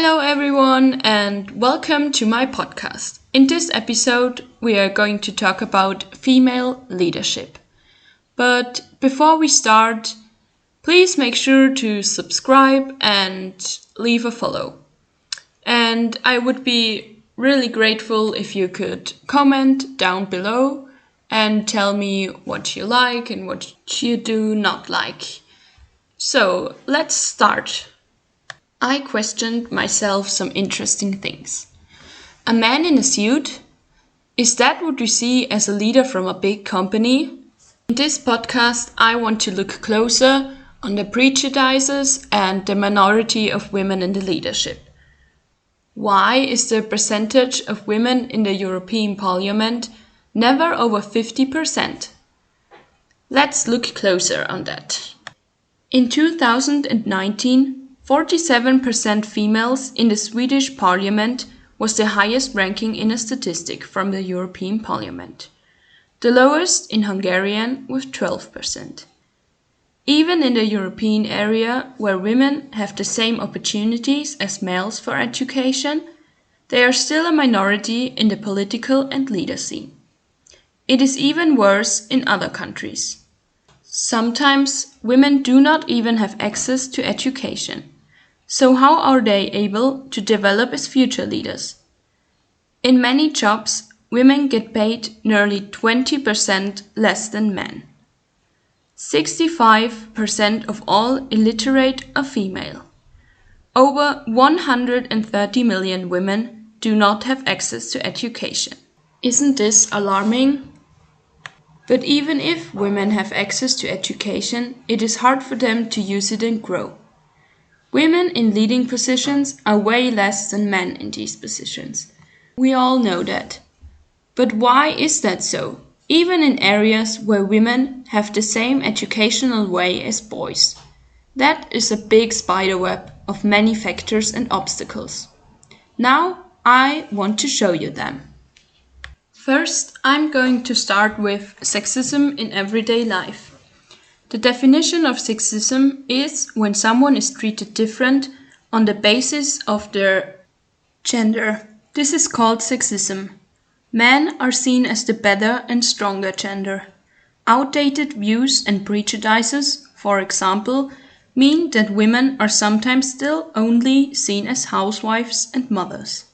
Hello, everyone, and welcome to my podcast. In this episode, we are going to talk about female leadership. But before we start, please make sure to subscribe and leave a follow. And I would be really grateful if you could comment down below and tell me what you like and what you do not like. So, let's start. I questioned myself some interesting things. A man in a suit? Is that what you see as a leader from a big company? In this podcast, I want to look closer on the prejudices and the minority of women in the leadership. Why is the percentage of women in the European Parliament never over 50%? Let's look closer on that. In 2019, 47% females in the Swedish Parliament was the highest ranking in a statistic from the European Parliament. The lowest in Hungarian with 12%. Even in the European area, where women have the same opportunities as males for education, they are still a minority in the political and leader scene. It is even worse in other countries. Sometimes women do not even have access to education. So how are they able to develop as future leaders? In many jobs, women get paid nearly 20% less than men. 65% of all illiterate are female. Over 130 million women do not have access to education. Isn't this alarming? But even if women have access to education, it is hard for them to use it and grow. Women in leading positions are way less than men in these positions. We all know that. But why is that so? Even in areas where women have the same educational way as boys. That is a big spiderweb of many factors and obstacles. Now I want to show you them. First, I'm going to start with sexism in everyday life. The definition of sexism is when someone is treated different on the basis of their gender. This is called sexism. Men are seen as the better and stronger gender. Outdated views and prejudices, for example, mean that women are sometimes still only seen as housewives and mothers.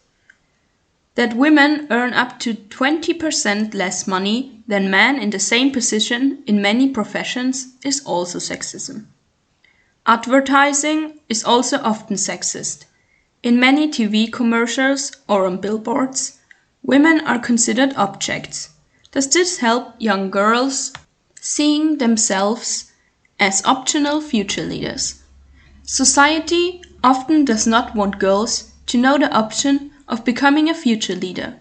That women earn up to 20% less money than men in the same position in many professions is also sexism. Advertising is also often sexist. In many TV commercials or on billboards, women are considered objects. Does this help young girls seeing themselves as optional future leaders? Society often does not want girls to know the option of becoming a future leader.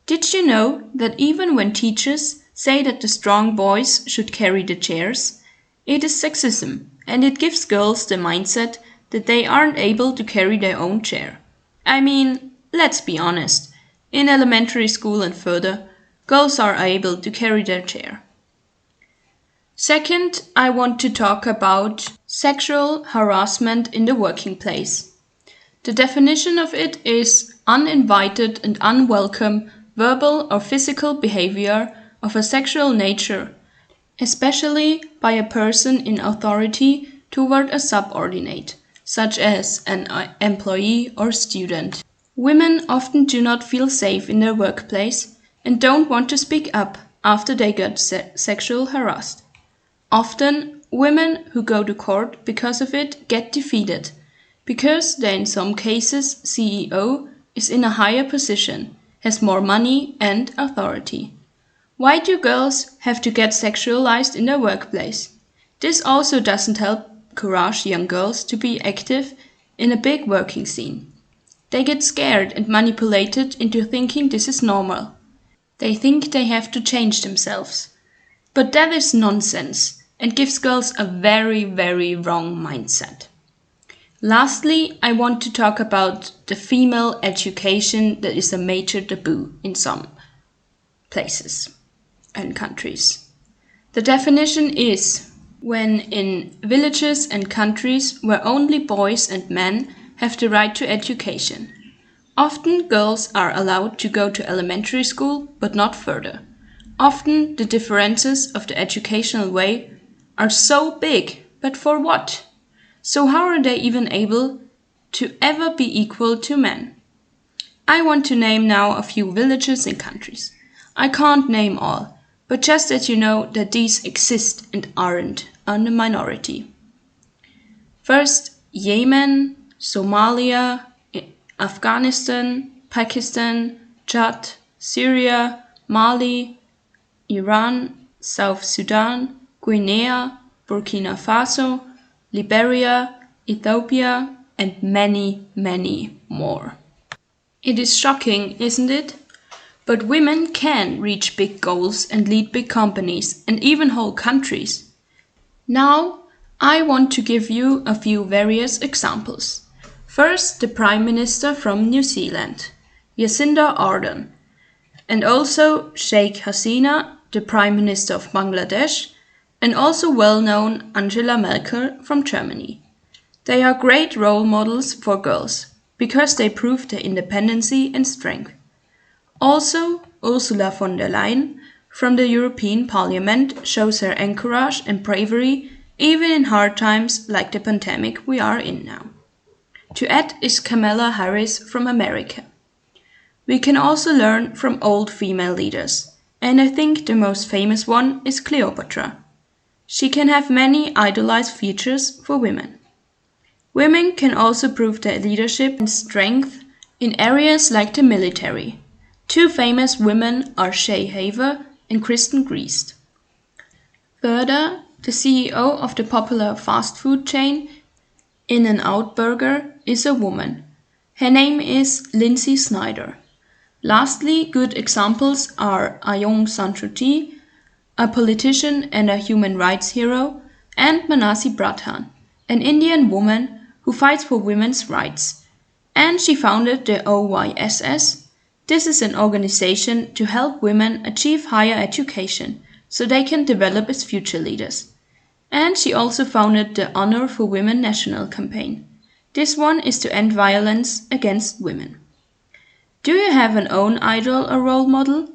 Did you know that even when teachers say that the strong boys should carry the chairs, it is sexism and it gives girls the mindset that they aren't able to carry their own chair? I mean, let's be honest, in elementary school and further, girls are able to carry their chair. Second, I want to talk about sexual harassment in the working place. The definition of it is uninvited and unwelcome verbal or physical behavior of a sexual nature, especially by a person in authority toward a subordinate, such as an employee or student. Women often do not feel safe in their workplace and don't want to speak up after they get sexual harassed. Often, women who go to court because of it get defeated, because the in some cases CEO is in a higher position, has more money and authority. Why do girls have to get sexualized in their workplace? This also doesn't help encourage young girls to be active in a big working scene. They get scared and manipulated into thinking this is normal. They think they have to change themselves. But that is nonsense and gives girls a very, very wrong mindset. Lastly, I want to talk about the female education that is a major taboo in some places and countries. The definition is when in villages and countries where only boys and men have the right to education. Often girls are allowed to go to elementary school, but not further. Often the differences of the educational way are so big, but for what? So how are they even able to ever be equal to men? I want to name now a few villages and countries. I can't name all, but just that you know that these exist and aren't on the minority. First, Yemen, Somalia, Afghanistan, Pakistan, Chad, Syria, Mali, Iran, South Sudan, Guinea, Burkina Faso, Liberia, Ethiopia, and many, many more. It is shocking, isn't it? But women can reach big goals and lead big companies and even whole countries. Now, I want to give you a few various examples. First, the Prime Minister from New Zealand, Jacinda Ardern, and also Sheikh Hasina, the Prime Minister of Bangladesh, and also well-known Angela Merkel from Germany. They are great role models for girls because they prove their independency and strength. Also, Ursula von der Leyen from the European Parliament shows her courage and bravery even in hard times like the pandemic we are in now. To add is Kamala Harris from America. We can also learn from old female leaders, and I think the most famous one is Cleopatra. She can have many idolized features for women. Women can also prove their leadership and strength in areas like the military. Two famous women are Shay Haver and Kristen Griest. Further, the CEO of the popular fast food chain In-N-Out Burger is a woman. Her name is Lindsay Snyder. Lastly, good examples are Aung San Suu Kyi, a politician and a human rights hero, and Manasi Pradhan, an Indian woman who fights for women's rights. And she founded the OYSS. This is an organization to help women achieve higher education so they can develop as future leaders. And she also founded the Honor for Women National Campaign. This one is to end violence against women. Do you have an own idol or role model?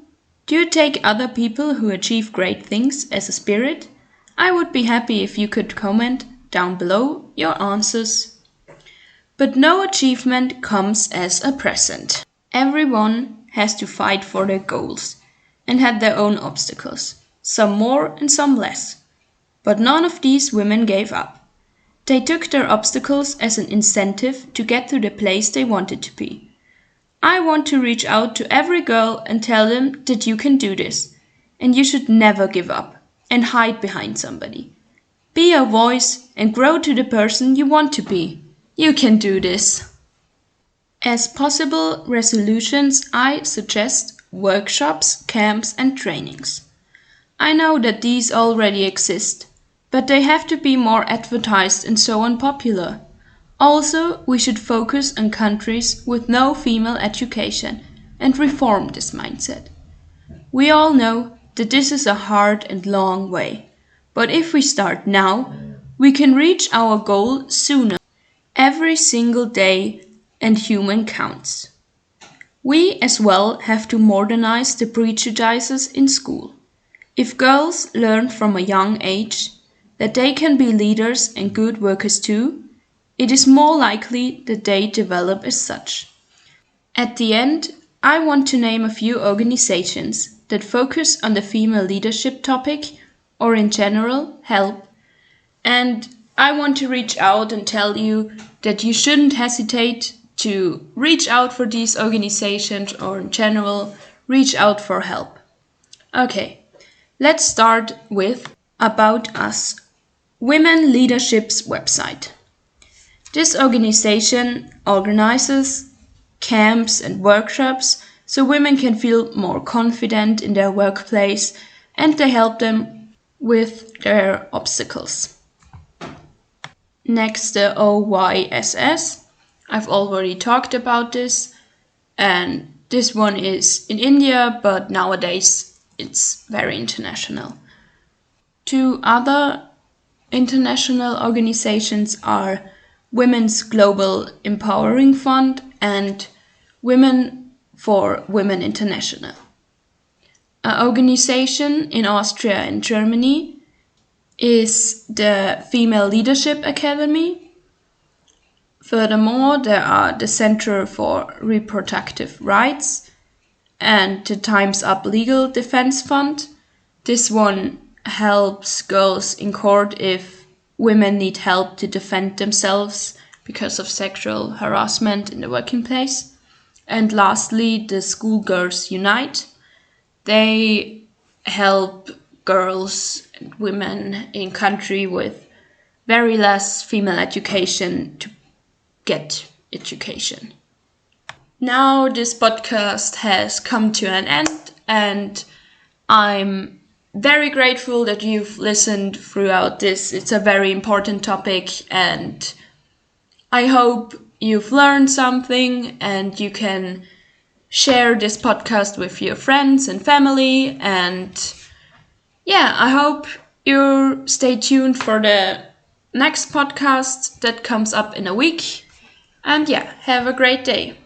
Do you take other people who achieve great things as a spirit? I would be happy if you could comment down below your answers. But no achievement comes as a present. Everyone has to fight for their goals and had their own obstacles, some more and some less. But none of these women gave up. They took their obstacles as an incentive to get to the place they wanted to be. I want to reach out to every girl and tell them that you can do this, and you should never give up and hide behind somebody. Be a voice and grow to the person you want to be. You can do this. As possible resolutions, I suggest workshops, camps, and trainings. I know that these already exist, but they have to be more advertised and so unpopular. Also, we should focus on countries with no female education and reform this mindset. We all know that this is a hard and long way, but if we start now, we can reach our goal sooner. Every single day and human counts. We as well have to modernize the prejudices in school. If girls learn from a young age that they can be leaders and good workers too, it is more likely that they develop as such. At the end, I want to name a few organizations that focus on the female leadership topic or in general help. And I want to reach out and tell you that you shouldn't hesitate to reach out for these organizations or in general reach out for help. Okay, let's start with About Us, Women Leadership's website. This organization organizes camps and workshops so women can feel more confident in their workplace, and they help them with their obstacles. Next, the OYSS. I've already talked about this, and this one is in India, but nowadays it's very international. Two other international organizations are Women's Global Empowering Fund, and Women for Women International, an organization in Austria and Germany is the Female Leadership Academy. Furthermore, there are the Center for Reproductive Rights and the Time's Up Legal Defense Fund. This one helps girls in court if women need help to defend themselves because of sexual harassment in the working place. And lastly, the Schoolgirls Unite. They help girls and women in country with very less female education to get education. Now this podcast has come to an end, and I'm very grateful that you've listened throughout this. It's a very important topic, and I hope you've learned something and you can share this podcast with your friends and family. And yeah, I hope you stay tuned for the next podcast that comes up in a week. And yeah, have a great day.